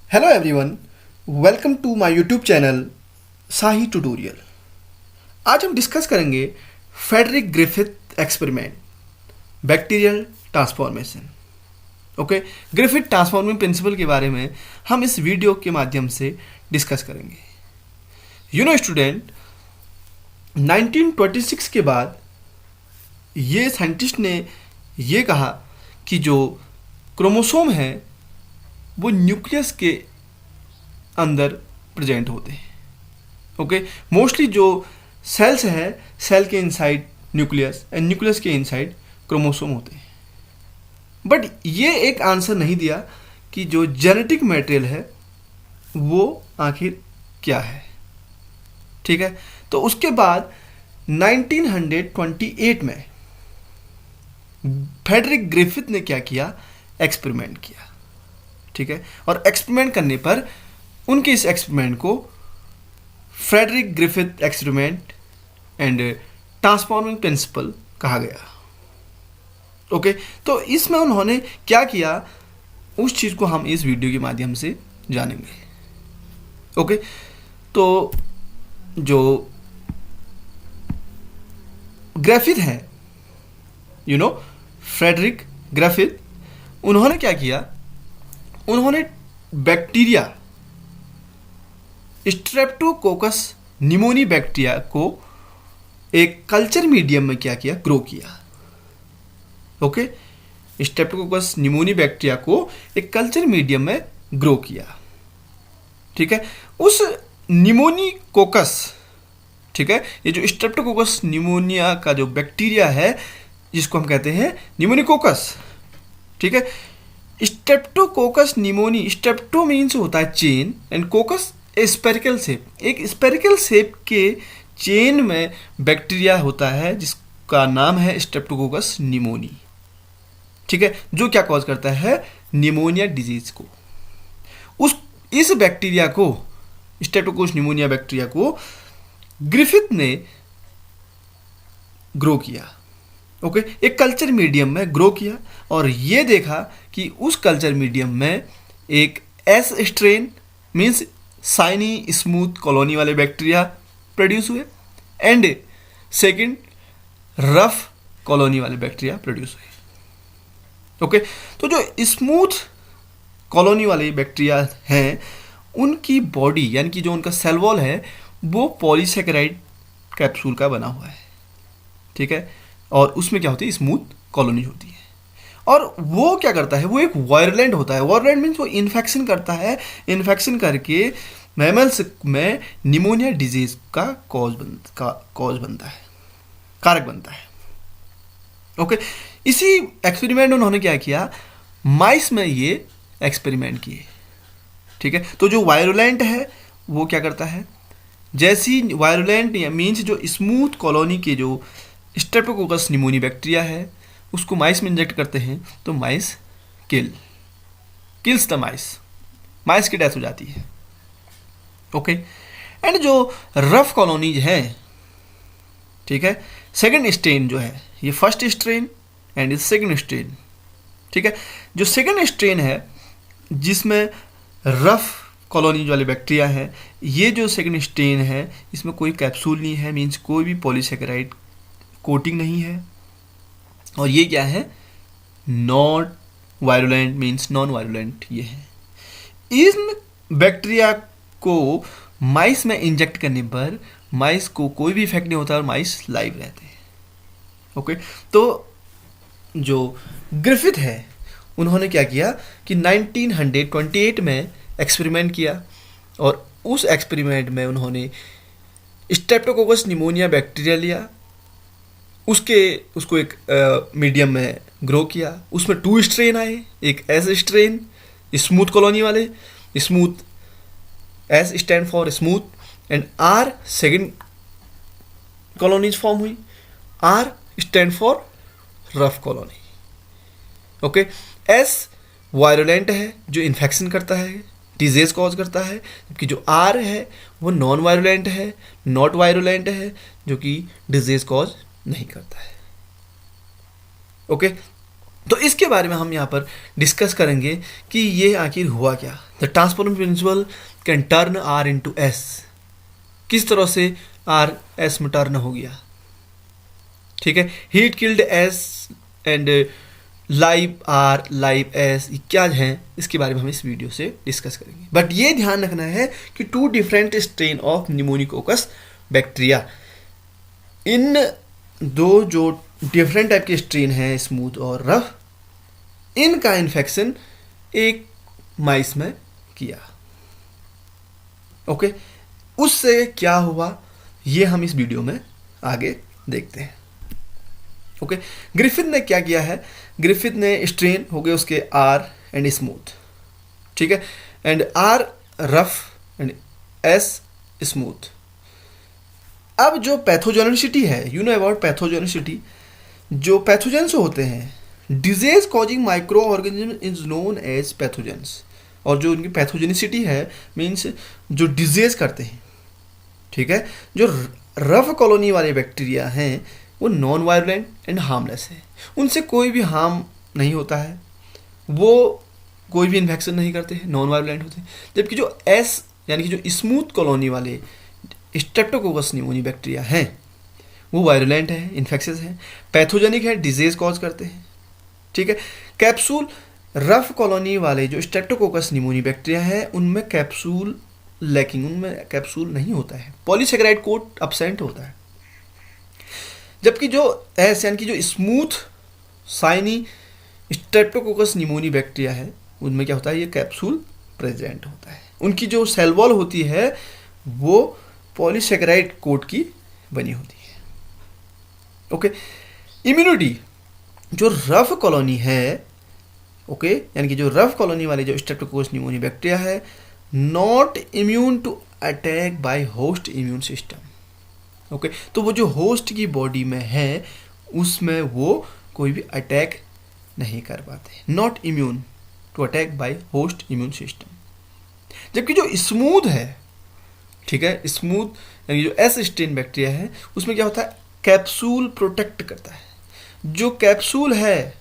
Hello everyone, welcome to my YouTube channel Sahi tutorial. आज हम discuss करेंगे Frederick Griffith experiment, bacterial transformation. Okay, Griffith transforming principle के बारे में हम इस वीडियो के माध्यम से डिस्कस करेंगे। स्टूडेंट, 1926 के बाद ये साइंटिस्ट ने ये कहा कि जो क्रोमोसोम है वो न्यूक्लियस के अंदर प्रेजेंट होते हैं। ओके, मोस्टली जो सेल्स है, सेल के इनसाइड न्यूक्लियस एंड न्यूक्लियस के इनसाइड क्रोमोसोम होते हैं। बट ये एक आंसर नहीं दिया कि जो जेनेटिक मटेरियल है वो आखिर क्या है। ठीक है, तो उसके बाद 1928 में फ्रेडरिक ग्रिफिथ ने क्या किया, एक्सपेरिमेंट किया। ठीक है, और एक्सपेरिमेंट करने पर उनके इस एक्सपेरिमेंट को Frederick Griffith experiment and transforming principle कहा गया। ओके, तो इसमें उन्होंने क्या किया उस चीज़ को हम इस वीडियो के माध्यम से जानेंगे। ओके, तो जो ग्रिफिथ है, फ्रेडरिक ग्रिफिथ, उन्होंने क्या किया, उन्होंने बैक्टीरिया स्ट्रेप्टोकोकस निमोनी बैक्टीरिया को एक कल्चर मीडियम में क्या किया, ग्रो किया। ओके, स्ट्रेप्टोकोकस निमोनी बैक्टीरिया को एक कल्चर मीडियम में ग्रो किया। ठीक है, उस निमोनीकोकस, ठीक है, ये जो स्ट्रेप्टोकोकस निमोनिया का जो बैक्टीरिया है जिसको हम कहते हैं निमोनीकोकस। ठीक है, स्ट्रेप्टोकोकस निमोनी, स्ट्रेप्टो मीन्स होता है चेन एंड कोकस स्पेरिकल शेप, एक स्पेरिकल शेप के चेन में बैक्टीरिया होता है जिसका नाम है स्ट्रेप्टोकोकस निमोनी। ठीक है, जो क्या कॉज करता है, निमोनिया डिजीज को। इस बैक्टीरिया को, स्ट्रेप्टोकोकस निमोनिया बैक्टीरिया को ग्रिफिथ ने ग्रो किया। ओके, एक कल्चर मीडियम में ग्रो किया और ये देखा कि उस कल्चर मीडियम में एक S strain means shiny smooth colony वाले बैक्टीरिया प्रोड्यूस हुए एंड सेकंड रफ कॉलोनी वाले बैक्टीरिया प्रोड्यूस हुए। ओके, तो जो स्मूथ कॉलोनी वाले बैक्टीरिया हैं उनकी बॉडी यानी कि जो उनका सेल वॉल है वो पॉलीसेकेराइड कैप्सूल का बना हुआ है। ठीक है, और उसमें क्या होती है, स्मूथ कॉलोनी होती है। और वो क्या करता है, वो एक वायरलेंट होता है। वायरलेंट मीन्स वो इन्फेक्शन करता है, इन्फेक्शन करके मैमल्स में निमोनिया डिजीज का कॉज बनता है, कारक बनता है। ओके, इसी एक्सपेरिमेंट उन्होंने क्या किया, माइस में ये एक्सपेरिमेंट किए। ठीक है, तो जो वायरलेंट है वो क्या करता है, जैसी वायरलेंट या मीन्स जो स्मूथ कॉलोनी के जो स्ट्रेप्टोकोकस निमोनी बैक्टीरिया है उसको माइस में इंजेक्ट करते हैं तो माइस किल्स द माइस की डेथ हो जाती है। ओके, एंड जो रफ कॉलोनीज है, ठीक है, सेकंड स्ट्रेन जो है, ये first strain and second strain. ठीक है, जो सेकंड स्ट्रेन है जिसमें रफ कॉलोनीज वाले बैक्टीरिया है, ये जो सेकंड स्ट्रेन है इसमें कोई कैप्सूल नहीं है, मीन्स कोई भी पॉलीसेकेराइड कोटिंग नहीं है, और ये क्या है, not virulent means non virulent ये है। इन बैक्टीरिया को माइस में इंजेक्ट करने पर माइस को कोई भी इफेक्ट नहीं होता और माइस लाइव रहते हैं। ओके, तो जो ग्रिफिथ है उन्होंने क्या किया कि 1928 में एक्सपेरिमेंट किया और उस एक्सपेरिमेंट में उन्होंने स्ट्रेप्टोकोकस निमोनिया बैक्टीरिया लिया, उसको एक मीडियम में ग्रो किया। उसमें 2 स्ट्रेन आए, एक एस स्ट्रेन स्मूथ कॉलोनी वाले, smooth S stand for smooth and R second colonies form हुई, R stand for rough colony. Okay, S virulent है जो इन्फेक्शन करता है, डिजीज कॉज करता है, जबकि जो आर है वो नॉन वायरुलेंट है, नॉट वायरुलेंट है, जो कि डिजीज कॉज नहीं करता है। ओके, तो इसके बारे में हम यहाँ पर डिस्कस करेंगे कि ये आखिर हुआ क्या, the transformation principle can turn R into S. किस तरह से आर एस में टर्न हो गया, ठीक है। Heat killed S and live R live S, क्या है इसके बारे में हम इस वीडियो से डिस्कस करेंगे। बट ये ध्यान रखना है कि 2 डिफरेंट स्ट्रेन ऑफ निमोनिकोकस बैक्टीरिया, इन 2 जो डिफरेंट टाइप के स्ट्रेन हैं, स्मूथ और रफ, इनका इन्फेक्शन एक माइस में किया। ओके, उससे क्या हुआ ये हम इस वीडियो में आगे देखते हैं। ओके, ग्रिफिथ ने क्या किया है, ग्रिफिथ ने स्ट्रेन हो गए उसके आर एंड स्मूथ, ठीक है, and R rough and S smooth. अब जो पैथोजेनिसिटी है, यू नो अबाउट पैथोजेनिसिटी, जो पैथोजेंस होते हैं, disease causing micro organism is known as pathogens, और जो उनकी पैथोजेनिसिटी है मीन्स जो डिजीज करते हैं, ठीक है। जो रफ कॉलोनी वाले बैक्टीरिया हैं वो नॉन वायलेंट एंड हार्मलेस है, उनसे कोई भी हार्म नहीं होता है, वो कोई भी इन्फेक्शन नहीं करते हैं, नॉन वायलेंट होते हैं। जबकि जो एस यानी कि जो स्मूथ कॉलोनी वाले स्ट्रेप्टोकोकस निमोनी बैक्टीरिया हैं वो वायलेंट है, इन्फेक्शियस है, पैथोजेनिक है, डिजीज कॉज करते हैं, ठीक है। कैप्सूल रफ कॉलोनी वाले जो स्ट्रेप्टोकोकस निमोनी बैक्टीरिया है उनमें कैप्सूल लैकिंग, उनमें कैप्सूल नहीं होता है, पॉलीसेकेराइड कोट अब्सेंट होता है। जबकि जो एस यानी कि जो smooth shiny streptococcus pneumoniae bacteria है उनमें क्या होता है, ये कैप्सूल प्रेजेंट होता है, उनकी जो सेल वॉल होती है वो पॉलीसेकेराइड कोट की बनी होती है। ओके, इम्यूनिटी जो रफ कॉलोनी है, ओके, यानी कि जो रफ कॉलोनी वाले जो स्ट्रेप्टोकोकस निमोनी बैक्टीरिया है not immune to attack by host immune system. Okay, तो वो जो होस्ट की बॉडी में है उसमें वो कोई भी अटैक नहीं कर पाते, not immune to attack by host immune system. जबकि जो स्मूथ है, ठीक है, स्मूथ यानी जो एस स्ट्रेन बैक्टीरिया है उसमें क्या होता है, कैप्सूल प्रोटेक्ट करता है। जो कैप्सूल है,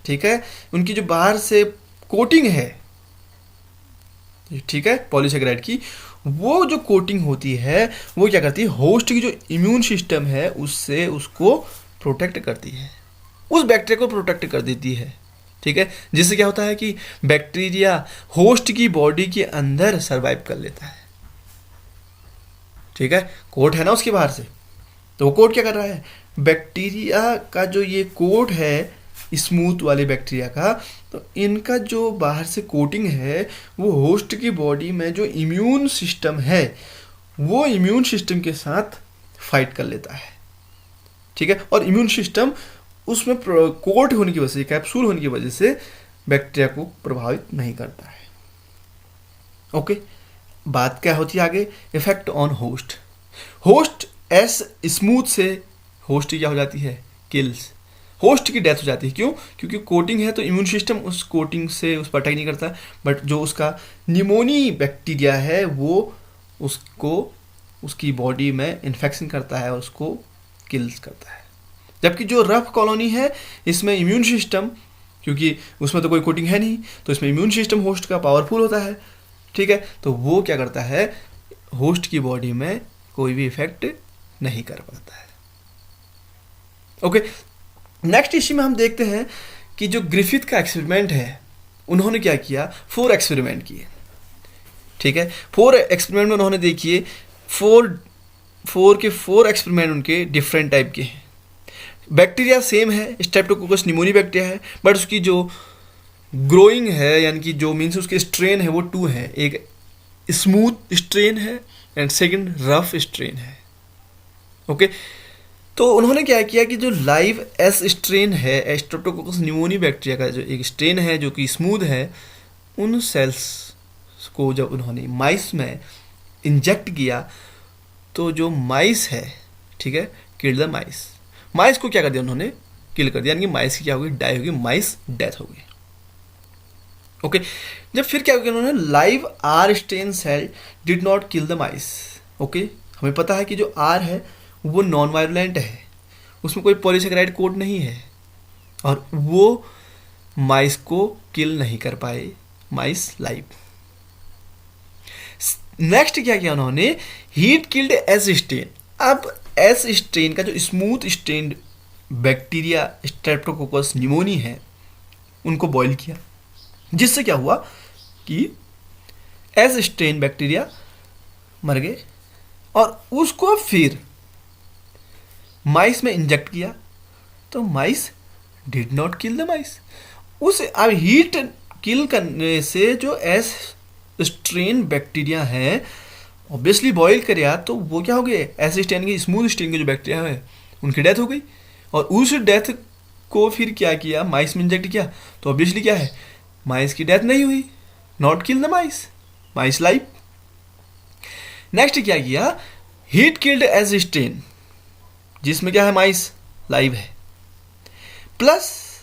ठीक है, उनकी जो बाहर से कोटिंग है, ठीक है, पॉलीसेकेराइड की, वो जो कोटिंग होती है वो क्या करती है, होस्ट की जो इम्यून सिस्टम है उससे उसको प्रोटेक्ट करती है, उस बैक्टीरिया को प्रोटेक्ट कर देती है, ठीक है, जिससे क्या होता है कि बैक्टीरिया होस्ट की बॉडी के अंदर सरवाइव कर लेता है, ठीक है। कोट है ना उसके बाहर से, तो वो कोट क्या कर रहा है, बैक्टीरिया का जो ये कोट है स्मूथ वाले बैक्टीरिया का, तो इनका जो बाहर से कोटिंग है वो होस्ट की बॉडी में जो इम्यून सिस्टम है वो इम्यून सिस्टम के साथ फाइट कर लेता है, ठीक है, और इम्यून सिस्टम उसमें कोट होने की वजह से, कैप्सूल होने की वजह से बैक्टीरिया को प्रभावित नहीं करता है। ओके, बात क्या होती है आगे, effect on host. Host S smooth से होस्ट क्या हो जाती है, किल्स, होस्ट की डेथ हो जाती है। क्यों, क्योंकि कोटिंग है तो इम्यून सिस्टम उस कोटिंग से उस पर अटैक नहीं करता, बट जो उसका निमोनी बैक्टीरिया है वो उसको उसकी बॉडी में इन्फेक्शन करता है और उसको किल्स करता है। जबकि जो रफ कॉलोनी है इसमें इम्यून सिस्टम, क्योंकि उसमें तो कोई कोटिंग है नहीं, तो इसमें इम्यून सिस्टम होस्ट का पावरफुल होता है, ठीक है, तो वो क्या करता है, होस्ट की बॉडी में कोई भी इफेक्ट नहीं कर पाता है। ओके, नेक्स्ट इश्यू में हम देखते हैं कि जो ग्रिफिथ का एक्सपेरिमेंट है उन्होंने क्या किया, 4 एक्सपेरिमेंट किए, ठीक है। 4 एक्सपेरिमेंट में उन्होंने देखिए 4 एक्सपेरिमेंट उनके डिफरेंट टाइप के हैं। बैक्टीरिया सेम है, स्ट्रेप्टोकोकस निमोनी बैक्टीरिया है, बट उसकी जो ग्रोइंग है यानी कि जो मीन्स उसके स्ट्रेन है वो 2 है, एक स्मूथ स्ट्रेन है एंड सेकंड रफ स्ट्रेन है। ओके, तो उन्होंने क्या किया कि जो लाइव एस स्ट्रेन है स्ट्रेप्टोकोकस निमोनी बैक्टीरिया का जो एक स्ट्रेन है जो कि स्मूथ है, उन सेल्स को जब उन्होंने माइस में इंजेक्ट किया तो जो माइस है, ठीक है, किल द माइस, माइस को क्या कर दिया उन्होंने, किल कर दिया, यानी कि माइस की क्या होगी, डाई होगी, माइस डेथ होगी। ओके, जब फिर क्या किया उन्होंने, live R strain cell did not kill the mice. Okay, हमें पता है कि जो आर है वो नॉन वायलेंट है, उसमें कोई पॉलीसेकेराइड कोड नहीं है और वो माइस को किल नहीं कर पाए, माइस लाइव। नेक्स्ट क्या किया उन्होंने, हीट किल्ड एस स्ट्रेन। अब एस स्ट्रेन का जो smooth strain bacteria Streptococcus pneumoniae है उनको बॉईल किया, जिससे क्या हुआ कि एस स्ट्रेन बैक्टीरिया मर गए और उसको फिर माइस में इंजेक्ट किया तो mice did not kill the mice. उस अब हीट किल करने से जो एस स्ट्रेन बैक्टीरिया है ऑब्वियसली बॉईल करे तो वो क्या हो गए, एस स्ट्रेन के स्मूथ स्ट्रेन के जो बैक्टीरिया है उनकी डेथ हो गई और उस डेथ को फिर क्या किया, माइस में इंजेक्ट किया तो ऑब्वियसली क्या है, माइस की डेथ नहीं हुई, not kill the mice, mice live. Next क्या किया, हीट किल्ड एस स्ट्रेन जिसमें क्या है, माइस लाइव है, plus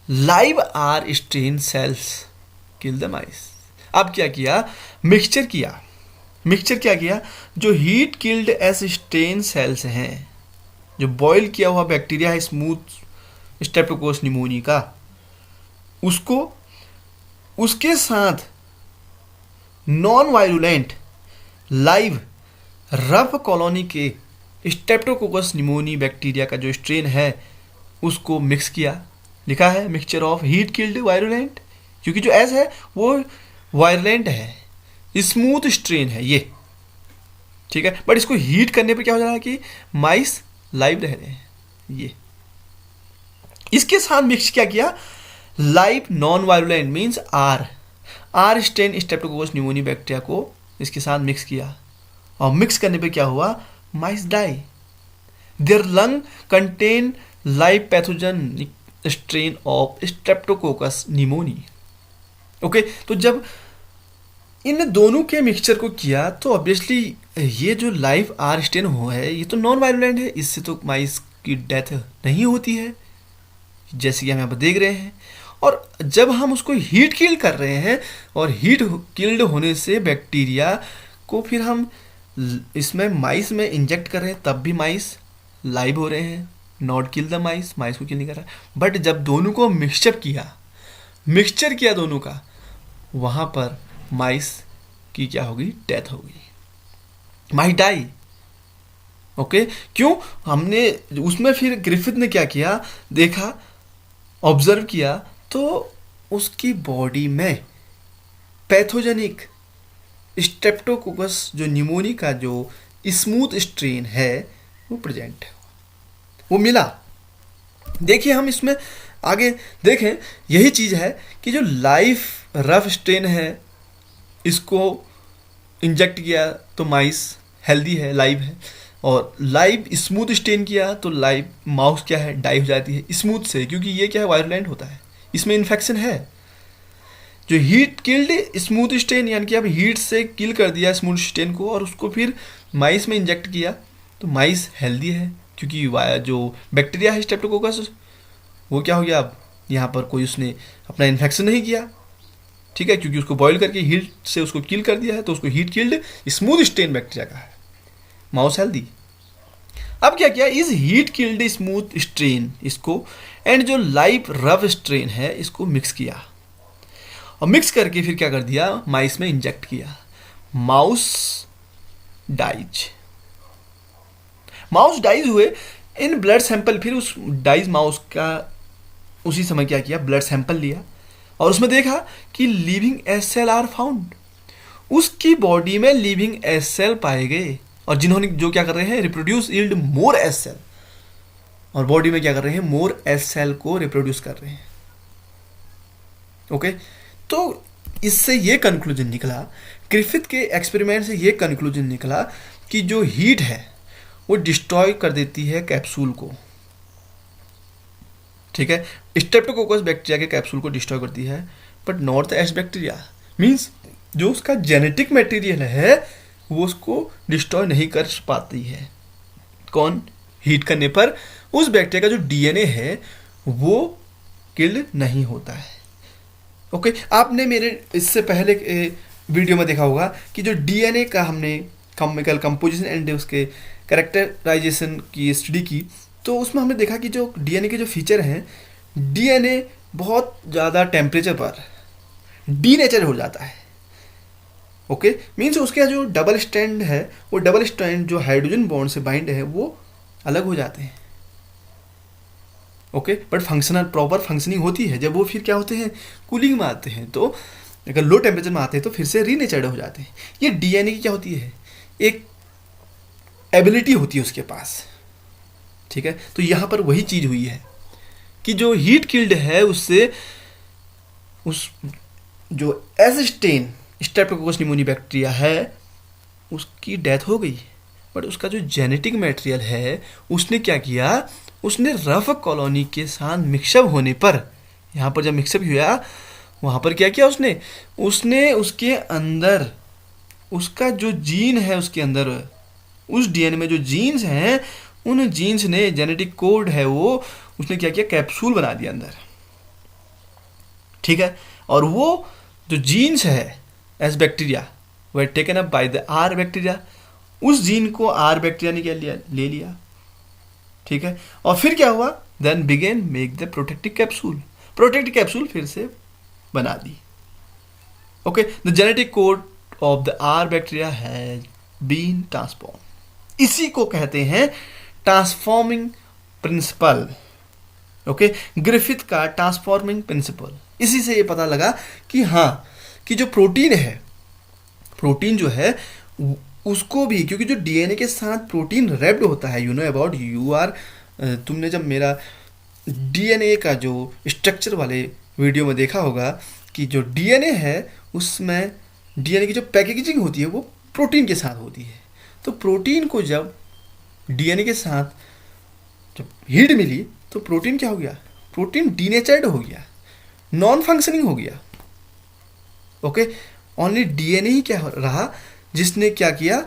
live R strain cells kill the mice. अब क्या किया, मिक्सचर किया। मिक्सचर क्या किया, जो heat killed S strain cells हैं, जो बॉईल किया हुआ बैक्टीरिया है स्मूथ स्ट्रेप्टोकोकस निमोनी का, उसको उसके साथ non virulent live rough colony के स्ट्रेप्टोकोकस निमोनी बैक्टीरिया का जो स्ट्रेन है उसको मिक्स किया। लिखा है mixture of heat killed virulent, क्योंकि जो एस है वो वायरुलेंट है, स्मूथ स्ट्रेन है ये, ठीक है, बट इसको हीट करने पे क्या हो जा रहा है कि माइस लाइव रह रहे हैं ये। इसके साथ मिक्स क्या किया, live non virulent means R strain Streptococcus pneumoniae bacteria को इसके साथ मिक्स किया और मिक्स करने पे क्या हुआ, mice die. Their lung contain live pathogen strain of streptococcus pneumoniae. Okay, तो जब इन दोनों के मिक्सचर को किया तो ऑब्वियसली ये जो लाइव आर स्ट्रेन हो है ये तो नॉन वायरुलेंट है, इससे तो माइस की डेथ नहीं होती है जैसे कि हम यहाँ पर देख रहे हैं। और जब हम उसको हीट किल कर रहे हैं और हीट किल्ड होने से बैक्टीरिया को फिर हम इसमें माइस में इंजेक्ट कर रहे हैं तब भी माइस लाइव हो रहे हैं, नॉट किल द माइस, माइस को किल नहीं कर रहा। बट जब दोनों को मिक्सचर किया दोनों का, वहाँ पर माइस की क्या होगी, डेथ होगी, माइस डाई। ओके, क्यों, हमने उसमें फिर ग्रिफिथ ने क्या किया, देखा, ऑब्जर्व किया तो उसकी बॉडी में पैथोजेनिक स्ट्रेप्टोकोकस जो निमोनी का जो स्मूथ स्ट्रेन है वो प्रेजेंट है, वो मिला। देखिए हम इसमें आगे देखें, यही चीज़ है कि जो लाइव रफ स्ट्रेन है इसको इंजेक्ट किया तो माइस हेल्दी है, लाइव है, और लाइव स्मूथ स्ट्रेन किया तो लाइव माउस क्या है, डाई हो जाती है स्मूथ से, क्योंकि ये क्या है, वायरुलेंट होता है, इसमें इन्फेक्शन है। जो हीट किल्ड स्मूथ स्ट्रेन यानी कि अब हीट से किल कर दिया स्मूथ स्ट्रेन को और उसको फिर माइस में इंजेक्ट किया तो माइस हेल्दी है, क्योंकि जो बैक्टीरिया है स्ट्रेप्टोकोकस वो क्या हो गया, अब यहाँ पर कोई उसने अपना इन्फेक्शन नहीं किया, ठीक है, क्योंकि उसको बॉईल करके हीट से उसको किल कर दिया है तो उसको heat killed smooth strain bacteria का है, माउस हेल्दी। अब क्या किया, इस हीट किल्ड स्मूथ स्ट्रेन इसको एंड जो लाइव रफ स्ट्रेन है इसको मिक्स किया और मिक्स करके फिर क्या कर दिया, माइस में इंजेक्ट किया, माउस डाइज हुए इन ब्लड सैंपल। फिर उस डाइज माउस का उसी समय क्या किया, ब्लड सैंपल लिया और उसमें देखा कि living S cell are found, उसकी बॉडी में लिविंग एस सेल पाए गए और जिन्होंने जो क्या कर रहे हैं, reproduce yield more S cell, और बॉडी में क्या कर रहे हैं, मोर एस सेल को रिप्रोड्यूस कर रहे हैं। ओके, तो इससे ये कंक्लूजन निकला, ग्रिफिथ के एक्सपेरिमेंट से ये कंक्लूजन निकला कि जो हीट है वो डिस्ट्रॉय कर देती है कैप्सूल को, ठीक है, स्ट्रेप्टोकोकस बैक्टीरिया के कैप्सूल को डिस्ट्रॉय करती है, but not the S bacteria, means जो उसका जेनेटिक मटेरियल है वो उसको डिस्ट्रॉय नहीं कर पाती है। कौन, हीट करने पर उस बैक्टीरिया का जो डीएनए है वो किल्ड नहीं होता है। ओके, आपने मेरे इससे पहले वीडियो में देखा होगा कि जो डीएनए का हमने केमिकल कंपोजिशन एंड उसके कैरेक्टराइजेशन की स्टडी की, तो उसमें हमने देखा कि जो डीएनए के जो फीचर हैं, डीएनए बहुत ज़्यादा टेम्परेचर पर डीनेचर हो जाता है, ओके, मीन्स उसका जो डबल स्ट्रैंड है, वो डबल स्ट्रैंड जो हाइड्रोजन बॉन्ड से बाइंड है वो अलग हो जाते हैं। Okay, but functional proper functioning होती है। जब वो फिर क्या होते हैं, कूलिंग में आते हैं, तो अगर लो टेम्परेचर में आते हैं तो फिर से रीनेचर्ड हो जाते हैं। ये डीएनए की क्या होती है, एक एबिलिटी होती है उसके पास। ठीक है, तो यहाँ पर वही चीज़ हुई है कि जो हीट किल्ड है उससे उस जो एसिस्टेन स्ट्रेप्टोकोकस निमोनी बैक्टीरिया है उसकी डेथ हो गई। बट उसका जो जेनेटिक मटेरियल है उसने क्या किया, उसने रफ कॉलोनी के साथ मिक्सअप होने पर, यहाँ पर जब मिक्सअप हुआ वहाँ पर क्या किया उसने उसके अंदर उसका जो जीन है, उसके अंदर उस डीएनए में जो जीन्स हैं, उन जीन्स ने जेनेटिक कोड है वो उसने क्या किया, कैप्सूल बना दिया अंदर। ठीक है, और वो जो जीन्स है एस बैक्टीरिया वे taken up by the R bacteria, उस जीन को आर बैक्टीरिया ने क्या लिया, ले लिया। ठीक है, और फिर क्या हुआ, then began make the protective capsule, protective capsule फिर से बना दी। Okay, the genetic code of the R bacteria has been transform. इसी को कहते हैं ट्रांसफॉर्मिंग प्रिंसिपल। ओके, ग्रिफिथ का ट्रांसफॉर्मिंग प्रिंसिपल। इसी से ये पता लगा कि हाँ, कि जो प्रोटीन है, प्रोटीन जो है उसको भी, क्योंकि जो डीएनए के साथ प्रोटीन रैप्ड होता है, you know about you are, तुमने जब मेरा डीएनए का जो स्ट्रक्चर वाले वीडियो में देखा होगा कि जो डीएनए है उसमें डीएनए की जो पैकेजिंग होती है वो प्रोटीन के साथ होती है। तो प्रोटीन को जब डीएनए के साथ जब हीट मिली तो प्रोटीन क्या हो गया, प्रोटीन डीनेचर्ड हो गया, नॉन फंक्शनिंग हो गया। ओके, ओनली डीएनए ही क्या रहा जिसने क्या किया,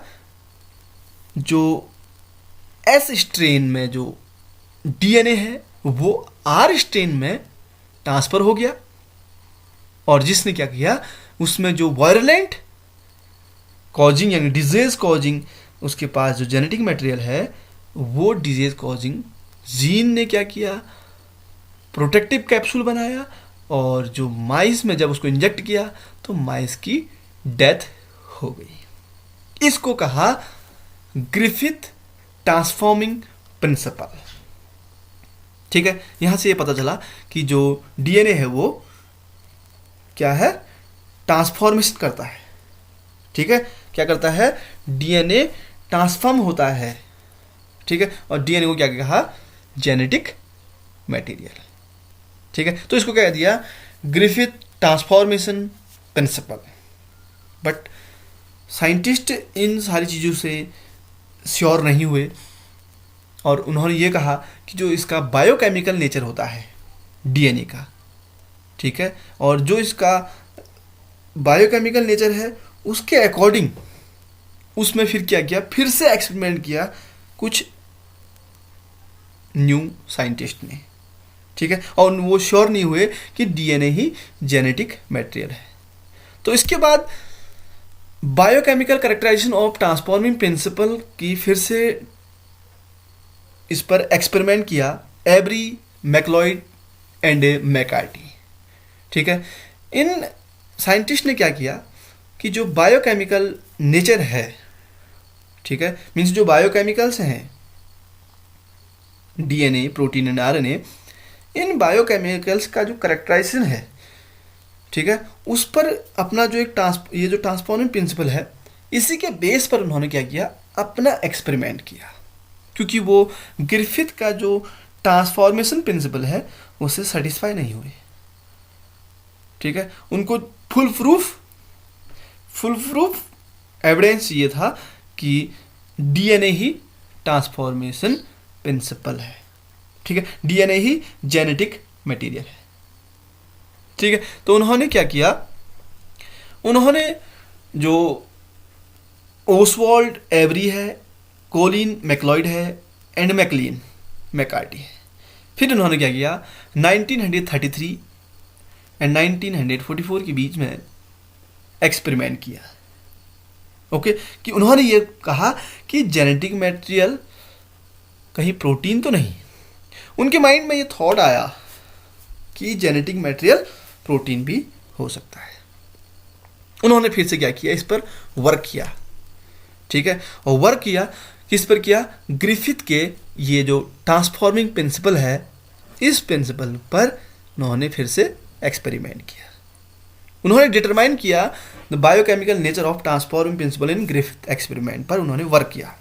जो एस स्ट्रेन में जो डीएनए है वो आर स्ट्रेन में ट्रांसफर हो गया, और जिसने क्या किया उसमें जो वायरलेंट कॉजिंग यानी डिजीज कॉजिंग उसके पास जो जेनेटिक मटेरियल है वो डिजीज कॉजिंग जीन ने क्या किया, प्रोटेक्टिव कैप्सूल बनाया, और जो माइस में जब उसको इंजेक्ट किया तो माइस की डेथ हो गई। इसको कहा ग्रिफिथ ट्रांसफॉर्मिंग प्रिंसिपल। ठीक है, यहां से ये पता चला कि जो डीएनए है वो क्या है, ट्रांसफॉर्मेशन करता है। ठीक है, क्या करता है, डीएनए ट्रांसफॉर्म होता है। ठीक है, और डीएनए को क्या कहा, जेनेटिक मटेरियल। ठीक है, तो इसको क्या कह दिया, Griffith transformation principle. But scientist इन सारी चीज़ों से श्योर नहीं हुए, और उन्होंने ये कहा कि जो इसका बायोकेमिकल नेचर होता है डीएनए का, ठीक है, और जो इसका बायोकेमिकल नेचर है उसके अकॉर्डिंग उसमें फिर क्या किया, फिर से एक्सपेरिमेंट किया कुछ न्यू साइंटिस्ट ने। ठीक है, और वो श्योर नहीं हुए कि डीएनए ही जेनेटिक मटेरियल है। तो इसके बाद biochemical characterization of transforming principle की फिर से इस पर एक्सपेरिमेंट किया एवरी, मैक्लॉइड एंड मैकार्टी। ठीक है, इन साइंटिस्ट ने क्या किया कि जो बायोकेमिकल नेचर है, ठीक है, मीन्स जो बायोकेमिकल्स हैं DNA, protein and RNA, in biochemicals का जो कैरेक्टराइजेशन है, ठीक है, उस पर अपना जो एक ये जो ट्रांसफॉर्मिंग प्रिंसिपल है इसी के बेस पर उन्होंने क्या किया, अपना एक्सपेरिमेंट किया, क्योंकि वो ग्रिफिथ का जो ट्रांसफॉर्मेशन प्रिंसिपल है उससे सेटिस्फाई नहीं हुए। ठीक है, उनको फुल प्रूफ एविडेंस ये था कि डीएनए ही ट्रांसफॉर्मेशन प्रिंसिपल है। ठीक है, डीएनए ही जेनेटिक मटेरियल है। ठीक है, तो उन्होंने क्या किया, उन्होंने जो ओसवाल्ड एवरी है, कोलिन मैक्लॉइड है एंड मैकलीन मैकार्टी है, फिर उन्होंने क्या किया 1933 एंड 1944 के बीच में एक्सपेरिमेंट किया। ओके, कि उन्होंने ये कहा कि जेनेटिक मटेरियल कहीं प्रोटीन तो नहीं, उनके माइंड में ये थॉट आया कि जेनेटिक मटेरियल प्रोटीन भी हो सकता है। उन्होंने फिर से क्या किया, इस पर वर्क किया, ठीक है। और वर्क किया, किस पर किया, ग्रिफिथ के ये जो ट्रांसफॉर्मिंग प्रिंसिपल है, इस प्रिंसिपल पर उन्होंने फिर से एक्सपेरिमेंट किया। उन्होंने डिटरमाइन किया the biochemical nature of transforming principal in Griffith experiment पर उन्होंने वर्क किया,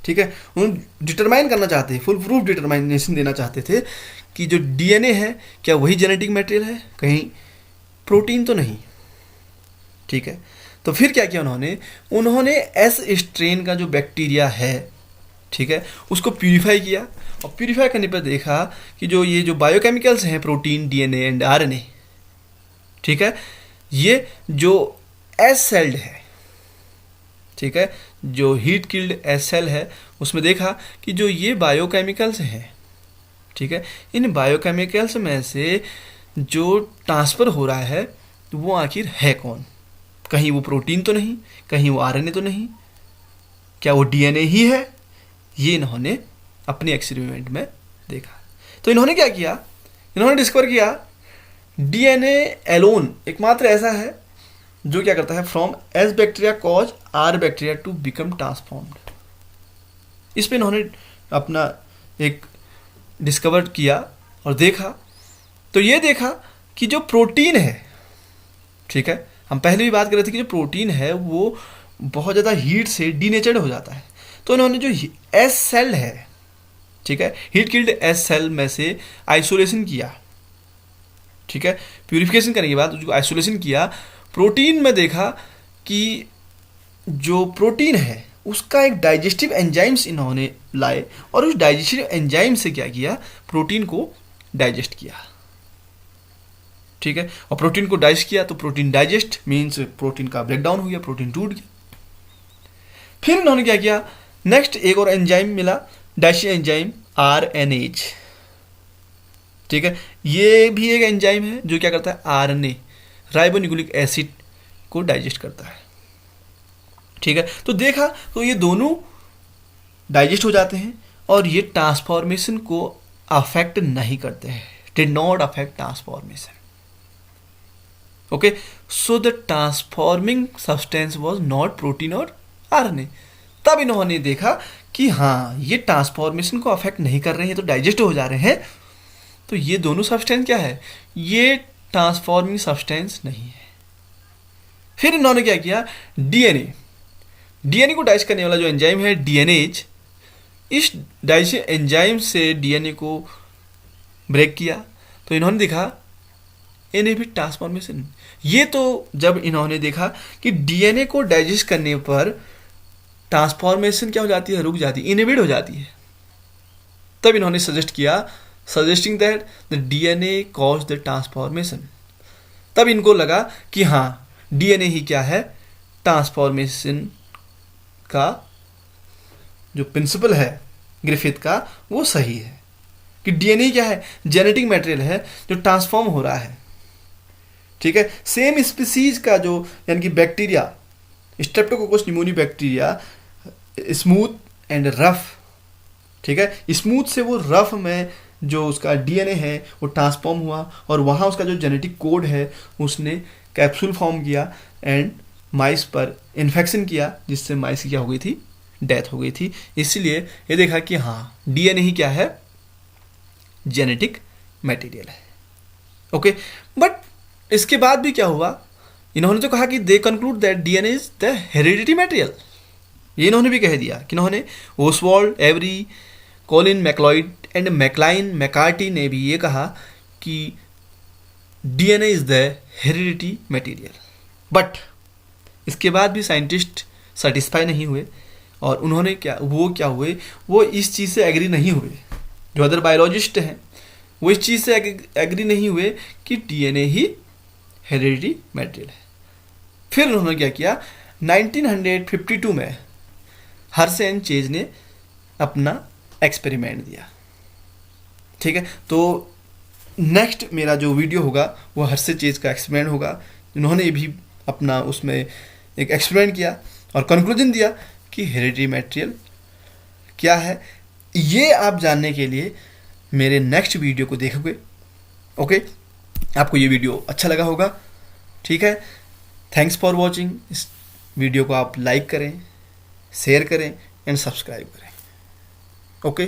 ठीक है। उन्होंने डिटरमाइन करना चाहते थे, फुल प्रूफ डिटरमाइनेशन देना चाहते थे कि जो डीएनए है क्या वही जेनेटिक मटेरियल है, कहीं प्रोटीन तो नहीं, ठीक है। तो फिर क्या किया उन्होंने एस स्ट्रेन का जो बैक्टीरिया है, ठीक है, उसको प्यूरिफाई किया। और प्यूरिफाई करने पर देखा कि जो ये जो बायोकेमिकल्स हैं, प्रोटीन, डीएनए एंड आरएनए, ठीक है, ये जो एस सेल्ड है, ठीक है, जो हीट किल्ड एस सेल है, उसमें देखा कि जो ये बायोकेमिकल्स हैं, ठीक है, इन बायोकेमिकल्स में से जो ट्रांसफ़र हो रहा है वो आखिर है कौन, कहीं वो प्रोटीन तो नहीं, कहीं वो आरएनए तो नहीं, क्या वो डीएनए ही है, ये इन्होंने अपने एक्सपेरिमेंट में देखा। तो इन्होंने क्या किया, इन्होंने डिस्कवर किया डीएनए एलोन एकमात्र ऐसा है जो क्या करता है, from S bacteria cause R bacteria to become transformed. इस पर इन्होंने अपना एक डिस्कवर किया और देखा, तो ये देखा कि जो प्रोटीन है, ठीक है, हम पहले भी बात कर रहे थे कि जो प्रोटीन है वो बहुत ज़्यादा हीट से डीनेचर्ड हो जाता है। तो इन्होंने जो एस सेल है, ठीक है, हीट किल्ड एस सेल में से आइसोलेशन किया, ठीक है, प्यूरिफिकेशन करने के बाद जो आइसोलेशन किया, प्रोटीन में देखा कि जो प्रोटीन है उसका एक डाइजेस्टिव एंजाइम्स इन्होंने लाए और उस डाइजेस्टिव एंजाइम से क्या किया, प्रोटीन को डाइजेस्ट किया, ठीक है। और प्रोटीन को डाइजेस्ट किया तो प्रोटीन डाइजेस्ट मीन्स प्रोटीन का ब्रेकडाउन हो गया, प्रोटीन टूट गया। फिर इन्होंने क्या किया, नेक्स्ट एक और एंजाइम मिला, डाइजेस्टिव एंजाइम आरएनएज, ठीक है, ये भी एक एंजाइम है जो क्या करता है, आरएनए राइबोन्यूक्लिक एसिड को डाइजेस्ट करता है, ठीक है। तो देखा तो ये दोनों डाइजेस्ट हो जाते हैं और ये ट्रांसफॉर्मेशन को अफेक्ट नहीं करते हैं, did not affect transformation, okay. So the transforming substance was not protein और आरएनए। तब इन्होंने देखा कि हाँ ये ट्रांसफॉर्मेशन को अफेक्ट नहीं कर रहे हैं, तो डाइजेस्ट हो जा रहे हैं, तो ये दोनों सब्सटेंस क्या है, ये ट्रांसफॉर्मिंग सब्सटेंस नहीं है। फिर इन्होंने क्या किया, डीएनए को डाइजेस्ट करने वाला जो एंजाइम है डीएनएज, इस डाइजेशन एंजाइम से डीएनए को ब्रेक किया, तो इन्होंने देखा इनहिबिट ट्रांसफॉर्मेशन। ये तो जब इन्होंने देखा कि डीएनए को डाइजेस्ट करने पर ट्रांसफॉर्मेशन क्या हो जाती है, रुक जाती है, इनहिबिट हो जाती है, तब इन्होंने सजेस्ट किया, suggesting that the DNA cause the transformation. तब इनको लगा कि हाँ डीएनए ही क्या है, ट्रांसफॉर्मेशन का जो प्रिंसिपल है ग्रिफिथ का वो सही है, कि डीएनए क्या है, जेनेटिक मटेरियल है जो ट्रांसफॉर्म हो रहा है, ठीक है। सेम स्पीसीज का जो यानी कि bacteria Streptococcus pneumoniae bacteria smooth and rough, ठीक है, स्मूथ से वो रफ में जो उसका डीएनए है वो ट्रांसफॉर्म हुआ और वहाँ उसका जो जेनेटिक कोड है उसने कैप्सूल फॉर्म किया एंड माइस पर इन्फेक्शन किया, जिससे माइस की क्या हो गई थी, डेथ हो गई थी। इसलिए ये देखा कि हाँ डीएनए ही क्या है, जेनेटिक मटेरियल है, ओके। बट इसके बाद भी क्या हुआ, इन्होंने तो कहा कि they conclude that DNA is the heredity material, ये इन्होंने भी कह दिया कि इन्होंने Oswald, Avery, Colin MacLeod and Maclyn McCarty ने भी ये कहा कि DNA is the heredity material. But इसके बाद भी साइंटिस्ट सेटिस्फाई नहीं हुए और उन्होंने क्या हुए, वो इस चीज़ से एग्री नहीं हुए, जो अदर बायोलॉजिस्ट हैं वो इस चीज़ से एग्री नहीं हुए कि डीएनए ही हेरिडिटी मटेरियल है। फिर उन्होंने क्या किया, 1952 में हर्शे एंड चेज ने अपना एक्सपेरिमेंट दिया, ठीक है। तो नेक्स्ट मेरा जो वीडियो होगा वो हर्शे चेज का एक्सपेरिमेंट होगा। उन्होंने भी अपना उसमें एक एक्सपेरिमेंट किया और कंक्लूजन दिया कि हेरिडिटी मटेरियल क्या है। ये आप जानने के लिए मेरे नेक्स्ट वीडियो को देखोगे, ओके। आपको ये वीडियो अच्छा लगा होगा, ठीक है। Thanks for watching. इस वीडियो को आप लाइक करें, शेयर करें एंड सब्सक्राइब करें। ओके।